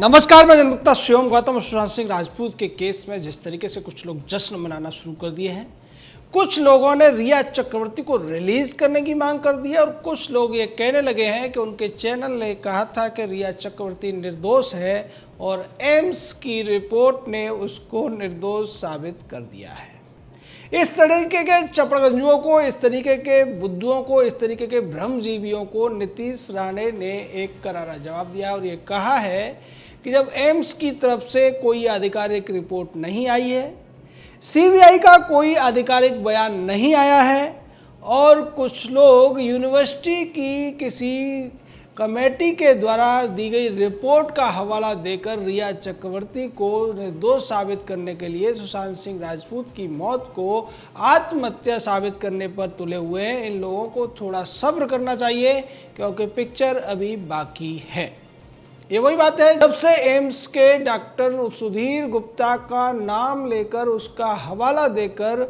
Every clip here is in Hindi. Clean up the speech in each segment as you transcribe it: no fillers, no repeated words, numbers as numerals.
नमस्कार, मैं जनमुक्ता शिवम गौतम और सुशांत सिंह राजपूत के केस में जिस तरीके से कुछ लोग जश्न मनाना शुरू कर दिए हैं, कुछ लोगों ने रिया चक्रवर्ती को रिलीज करने की मांग कर दी है और कुछ लोग ये कहने लगे हैं कि उनके चैनल ने कहा था कि रिया चक्रवर्ती निर्दोष है और एम्स की रिपोर्ट ने उसको निर्दोष साबित कर दिया है। इस तरीके के चपड़गंजुओं को, इस तरीके के बुद्धुओं को, इस तरीके के भ्रमजीवियों को नीतीश राणे ने एक करारा जवाब दिया और ये कहा है कि जब एम्स की तरफ से कोई आधिकारिक रिपोर्ट नहीं आई है, सीबीआई का कोई आधिकारिक बयान नहीं आया है और कुछ लोग यूनिवर्सिटी की किसी कमेटी के द्वारा दी गई रिपोर्ट का हवाला देकर रिया चक्रवर्ती को निर्दोष साबित करने के लिए सुशांत सिंह राजपूत की मौत को आत्महत्या साबित करने पर तुले हुए हैं, इन लोगों को थोड़ा सब्र करना चाहिए क्योंकि पिक्चर अभी बाकी है। ये वही बात है, जब से एम्स के डॉक्टर सुधीर गुप्ता का नाम लेकर, उसका हवाला देकर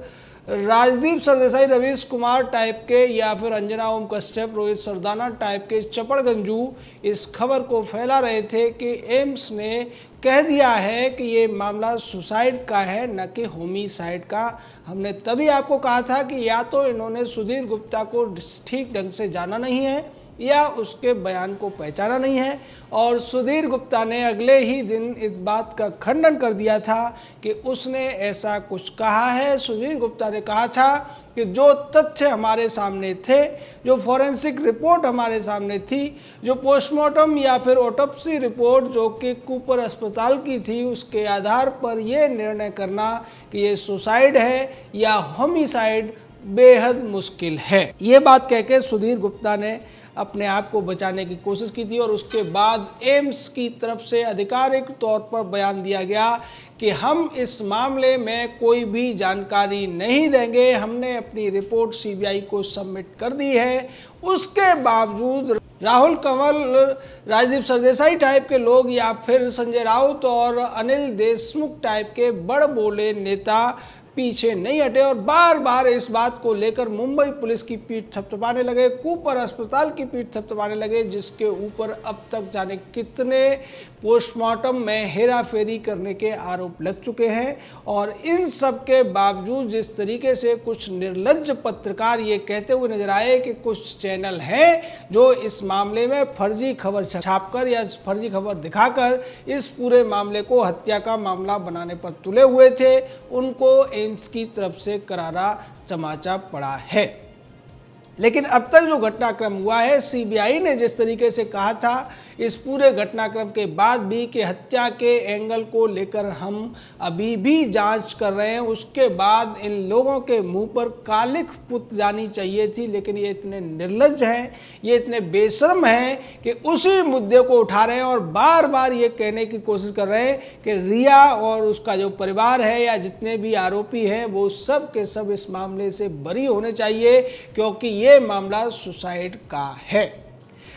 राजदीप सरदेसाई, रवीश कुमार टाइप के या फिर अंजना ओम कश्यप, रोहित सरदाना टाइप के चपड़गंजू इस खबर को फैला रहे थे कि एम्स ने कह दिया है कि ये मामला सुसाइड का है, न कि होमिसाइड का। हमने तभी आपको कहा था कि या तो इन्होंने सुधीर गुप्ता को ठीक ढंग से जाना नहीं है या उसके बयान को पहचाना नहीं है, और सुधीर गुप्ता ने अगले ही दिन इस बात का खंडन कर दिया था कि उसने ऐसा कुछ कहा है। सुधीर गुप्ता ने कहा था कि जो तथ्य हमारे सामने थे, जो फॉरेंसिक रिपोर्ट हमारे सामने थी, जो पोस्टमार्टम या फिर ऑटोप्सी रिपोर्ट जो कि कूपर अस्पताल की थी, उसके आधार पर यह निर्णय करना कि ये सुसाइड है या होमिसाइड बेहद मुश्किल है। ये बात कह के सुधीर गुप्ता ने अपने आप को बचाने की कोशिश की थी और उसके बाद एम्स की तरफ से आधिकारिक तौर पर बयान दिया गया कि हम इस मामले में कोई भी जानकारी नहीं देंगे। हमने अपनी रिपोर्ट सीबीआई को सबमिट कर दी है। उसके बावजूद राहुल कंवल, राजदीप सरदेसाई टाइप के लोग या फिर संजय राउत और अनिल देशमुख टाइप के बड़ बोले नेता पीछे नहीं हटे और बार बार इस बात को लेकर मुंबई पुलिस की पीठ थपथपाने लगे, कूपर अस्पताल की पीठ थपथपाने लगे, जिसके ऊपर अब तक जाने कितने पोस्टमार्टम में हेराफेरी करने के आरोप लग चुके हैं। और इन सब के बावजूद जिस तरीके से कुछ निर्लज्ज पत्रकार ये कहते हुए नजर आए कि कुछ चैनल हैं जो इस मामले में फर्जी खबर छापकर या फर्जी खबर दिखाकर इस पूरे मामले को हत्या का मामला बनाने पर तुले हुए थे, उनको एम्स की तरफ से करारा चमाचा पड़ा है। लेकिन अब तक जो घटनाक्रम हुआ है, सीबीआई ने जिस तरीके से कहा था इस पूरे घटनाक्रम के बाद भी कि हत्या के एंगल को लेकर हम अभी भी जांच कर रहे हैं, उसके बाद इन लोगों के मुंह पर कालिख पुत जानी चाहिए थी। लेकिन ये इतने निर्लज्ज हैं, ये इतने बेशर्म हैं कि उसी मुद्दे को उठा रहे हैं और बार बार ये कहने की कोशिश कर रहे हैं कि रिया और उसका जो परिवार है या जितने भी आरोपी हैं वो सब के सब इस मामले से बरी होने चाहिए क्योंकि ये मामला सुसाइड का है।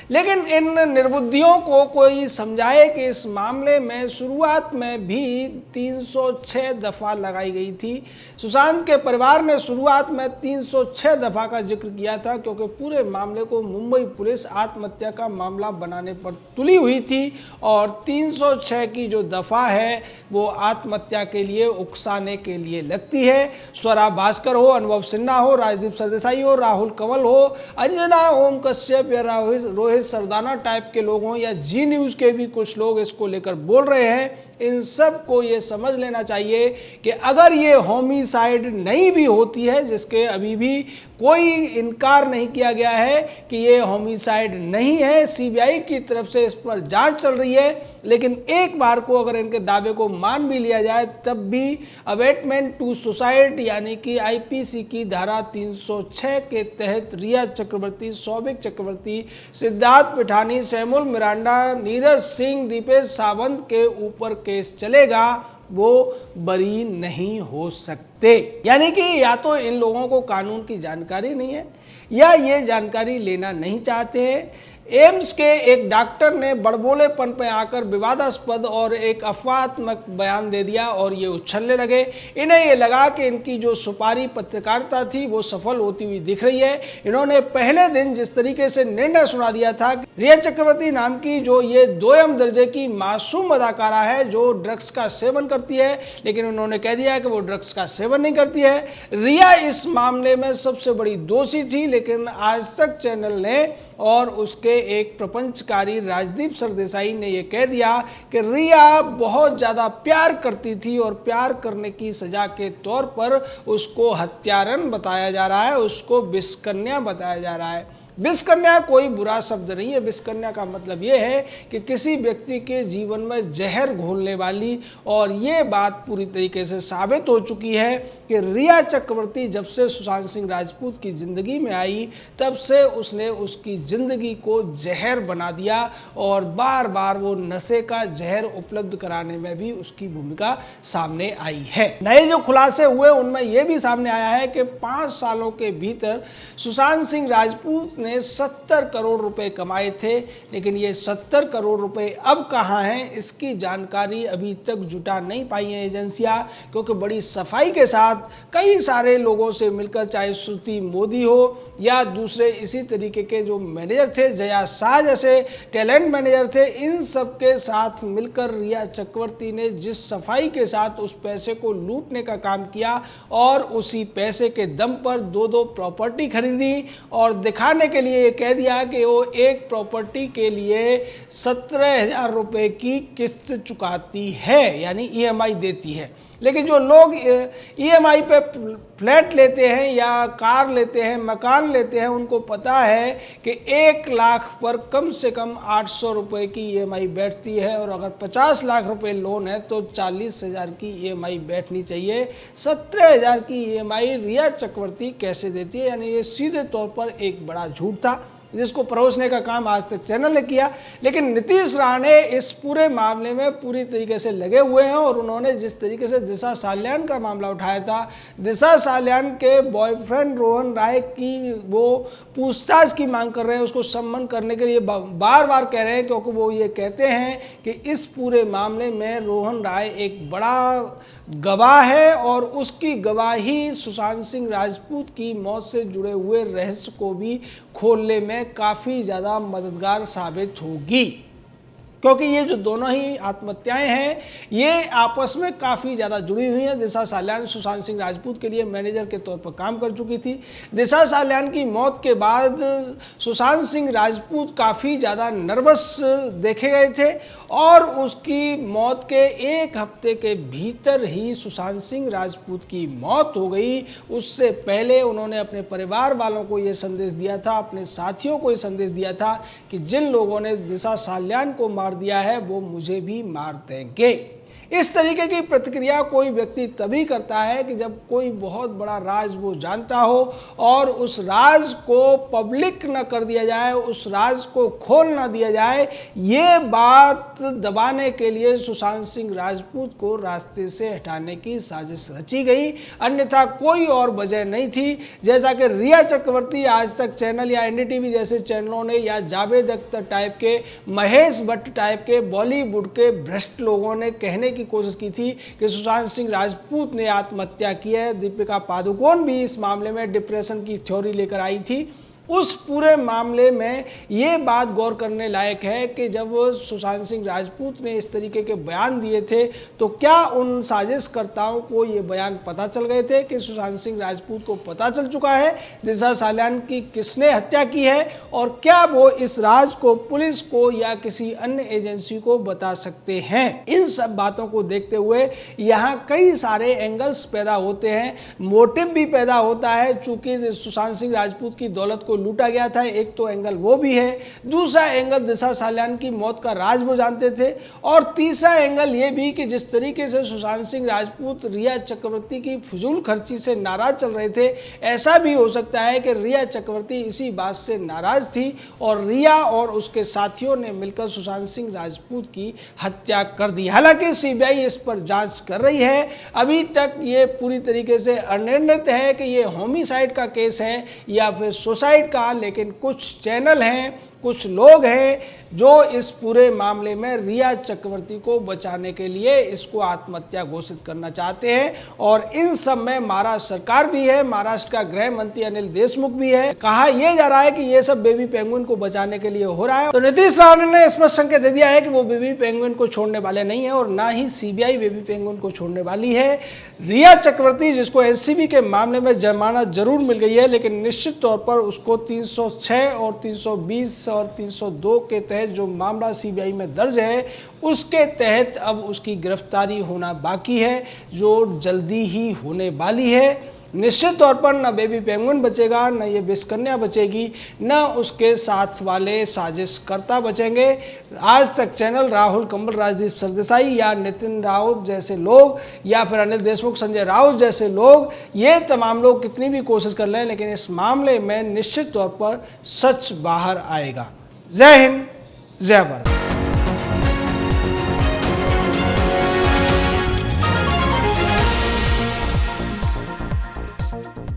लेकिन इन निर्बुद्धियों को कोई समझाए कि इस मामले में शुरुआत में भी 306 दफ़ा लगाई गई थी। सुशांत के परिवार ने शुरुआत में 306 दफ़ा का जिक्र किया था क्योंकि पूरे मामले को मुंबई पुलिस आत्महत्या का मामला बनाने पर तुली हुई थी और 306 की जो दफ़ा है वो आत्महत्या के लिए, उकसाने के लिए लगती है। स्वरा भास्कर हो, अनुभव सिन्हा हो, राजदीप सरदेसाई हो, राहुल कंवल हो, अंजना ओम कश्यप या रोहित सरदाना टाइप के लोग हों या जी न्यूज़ के भी कुछ लोग इसको लेकर बोल रहे हैं, इन सब को ये समझ लेना चाहिए कि अगर ये होमिसाइड नहीं भी होती है, जिसके अभी भी कोई इनकार नहीं किया गया है कि ये होमिसाइड नहीं है, सीबीआई की तरफ से इस पर जांच चल रही है, लेकिन एक बार को अगर इनके दावे को मान भी लिया जाए तब भी अबेटमेंट टू सुसाइड यानी कि आईपीसी की धारा 306 के तहत रिया चक्रवर्ती, सौभिक चक्रवर्ती, सिद्धार्थ पिठानी, सैमुअल मिरांडा, नीरज सिंह, दीपेश सावंत के ऊपर केस चलेगा, वो बरी नहीं हो सकते। यानी कि या तो इन लोगों को कानून की जानकारी नहीं है या ये जानकारी लेना नहीं चाहते हैं एम्स के एक डॉक्टर ने बड़बोलेपन पे आकर विवादास्पद और एक अफवाहात्मक बयान दे दिया और ये उछलने लगे। इन्हें ये लगा कि इनकी जो सुपारी पत्रकारिता थी वो सफल होती हुई दिख रही है। इन्होंने पहले दिन जिस तरीके से निर्णय सुना दिया था, रिया चक्रवर्ती नाम की जो ये दोयम दर्जे की मासूम अदाकारा है जो ड्रग्स का सेवन करती है, लेकिन उन्होंने कह दिया कि वो ड्रग्स का सेवन नहीं करती है। रिया इस मामले में सबसे बड़ी दोषी थी, लेकिन आज तक चैनल ने और उसके एक प्रपंचकारी राजदीप सरदेसाई ने यह कह दिया कि रिया बहुत ज़्यादा प्यार करती थी और प्यार करने की सजा के तौर पर उसको हत्यारन बताया जा रहा है, उसको विषकन्या बताया जा रहा है। विषकन्या कोई बुरा शब्द नहीं है। विषकन्या का मतलब यह है कि किसी व्यक्ति के जीवन में जहर घोलने वाली, और ये बात पूरी तरीके से साबित हो चुकी है कि रिया चक्रवर्ती जब से सुशांत सिंह राजपूत की ज़िंदगी में आई तब से उसने उसकी ज़िंदगी को जहर बना दिया और बार बार वो नशे का जहर उपलब्ध कराने में भी उसकी भूमिका सामने आई है। नए जो खुलासे हुए उनमें यह भी सामने आया है कि 5 सालों के भीतर सुशांत सिंह राजपूत ने 70 करोड़ रुपए कमाए थे, लेकिन ये 70 करोड़ रुपए अब कहाँ हैं इसकी जानकारी अभी तक जुटा नहीं पाई है एजेंसियां, क्योंकि बड़ी सफाई के साथ कई सारे लोगों से मिलकर, चाहे श्रुति मोदी हो या दूसरे इसी तरीके के जो मैनेजर थे, जया शाह जैसे टैलेंट मैनेजर थे, इन सब के साथ मिलकर रिया चक्रवर्ती ने जिस सफाई के साथ उस पैसे को लूटने का काम किया और उसी पैसे के दम पर 2-2 प्रॉपर्टी खरीदी और दिखाने के लिए कह दिया कि वो एक प्रॉपर्टी के लिए 17,000 रुपये की किस्त चुकाती है, यानी ईएमआई देती है। लेकिन जो लोग ईएमआई पे फ्लैट लेते हैं या कार लेते हैं, मकान लेते हैं, उनको पता है कि 1 लाख पर कम से कम 800 रुपये की ईएमआई बैठती है, और अगर 50 लाख रुपए लोन है तो 40,000 की ईएमआई बैठनी चाहिए। 17,000 की ईएमआई रिया चक्रवर्ती कैसे देती है, यानी ये सीधे तौर पर एक बड़ा झूठ था जिसको परोसने का काम आज तक चैनल ने किया। लेकिन नीतीश राणे इस पूरे मामले में पूरी तरीके से लगे हुए हैं और उन्होंने जिस तरीके से दिशा साल्यान का मामला उठाया था, दिशा साल्यान के बॉयफ्रेंड रोहन राय की वो पूछताछ की मांग कर रहे हैं, उसको सम्मन करने के लिए बार बार कह रहे हैं, क्योंकि वो ये कहते हैं कि इस पूरे मामले में रोहन राय एक बड़ा गवाह है और उसकी गवाही सुशांत सिंह राजपूत की मौत से जुड़े हुए रहस्य को भी खोलने में काफ़ी ज़्यादा मददगार साबित होगी, क्योंकि ये जो दोनों ही आत्महत्याएं हैं ये आपस में काफ़ी ज़्यादा जुड़ी हुई हैं। दिशा साल्यान सुशांत सिंह राजपूत के लिए मैनेजर के तौर पर काम कर चुकी थी। दिशा साल्यान की मौत के बाद सुशांत सिंह राजपूत काफ़ी ज़्यादा नर्वस देखे गए थे और उसकी मौत के 1 हफ्ते के भीतर ही सुशांत सिंह राजपूत की मौत हो गई। उससे पहले उन्होंने अपने परिवार वालों को ये संदेश दिया था, अपने साथियों को ये संदेश दिया था कि जिन लोगों ने दिशा साल्यान को मार दिया है वो मुझे भी मार देंगे। इस तरीके की प्रतिक्रिया कोई व्यक्ति तभी करता है कि जब कोई बहुत बड़ा राज वो जानता हो और उस राज को पब्लिक न कर दिया जाए, उस राज को खोल ना दिया जाए। ये बात दबाने के लिए सुशांत सिंह राजपूत को रास्ते से हटाने की साजिश रची गई, अन्यथा कोई और वजह नहीं थी। जैसा कि रिया चक्रवर्ती आज तक चैनल या एनडीटीवी जैसे चैनलों ने या जावेद अख्तर टाइप के, महेश भट्ट टाइप के बॉलीवुड के भ्रष्ट लोगों ने कहने की कोशिश की थी कि सुशांत सिंह राजपूत ने आत्महत्या की है। दीपिका पादुकोण भी इस मामले में डिप्रेशन की थ्योरी लेकर आई थी। उस पूरे मामले में ये बात गौर करने लायक है कि जब सुशांत सिंह राजपूत ने इस तरीके के बयान दिए थे तो क्या उन साजिशकर्ताओं को ये बयान पता चल गए थे कि सुशांत सिंह राजपूत को पता चल चुका है दिशा साल्यान की किसने हत्या की है, और क्या वो इस राज को पुलिस को या किसी अन्य एजेंसी को बता सकते हैं। इन सब बातों को देखते हुए यहाँ कई सारे एंगल्स पैदा होते हैं, मोटिव भी पैदा होता है। चूंकि सुशांत सिंह राजपूत की दौलत को लूटा गया था, एक तो एंगल वो भी है, दूसरा एंगल दिशा साल्यान की मौत का राज वो जानते थे, और तीसरा एंगल ये भी कि जिस तरीके से सुशांत सिंह राजपूत रिया चक्रवर्ती की फजूल खर्ची से नाराज चल रहे थे, ऐसा भी हो सकता है कि रिया चक्रवर्ती इसी बात से नाराज थी और रिया और उसके साथियों ने मिलकर सुशांत सिंह राजपूत की हत्या कर दी। हालांकि सीबीआई इस पर जांच कर रही है। अभी तक ये पूरी तरीके से अनिर्णित है कि ये होमिसाइड का केस है या फिर सुसाइड का, लेकिन कुछ चैनल हैं कुछ लोग हैं जो इस पूरे मामले में रिया चक्रवर्ती को बचाने के लिए इसको आत्महत्या घोषित करना चाहते हैं। और इन सब में महाराष्ट्र सरकार भी है, महाराष्ट्र का गृह मंत्री अनिल देशमुख भी है। कहा यह जा रहा है कि यह सब बेबी पेंगुइन को बचाने के लिए हो रहा है। तो नीतीश रावत ने स्पष्ट संकेत दे दिया है कि वो बेबी पेंगुइन को छोड़ने वाले नहीं है और ना ही सीबीआई बेबी पेंगुइन को छोड़ने वाली है। रिया चक्रवर्ती, जिसको एनसीबी के मामले में जमानत जरूर मिल गई है, लेकिन निश्चित तौर पर उसको 306 और 320 और 302 के तहत जो मामला सीबीआई में दर्ज है उसके तहत अब उसकी गिरफ्तारी होना बाकी है, जो जल्दी ही होने वाली है। निश्चित तौर पर न बेबी पेंगुइन बचेगा, न ये विषकन्या बचेगी, न उसके साथ वाले साजिशकर्ता बचेंगे। आज तक चैनल राहुल कंबल, राजदीप सरदेसाई या नितिन राउत जैसे लोग या फिर अनिल देशमुख, संजय राउत जैसे लोग, ये तमाम लोग कितनी भी कोशिश कर लें, लेकिन इस मामले में निश्चित तौर पर सच बाहर आएगा। जय हिंद, जय भारत।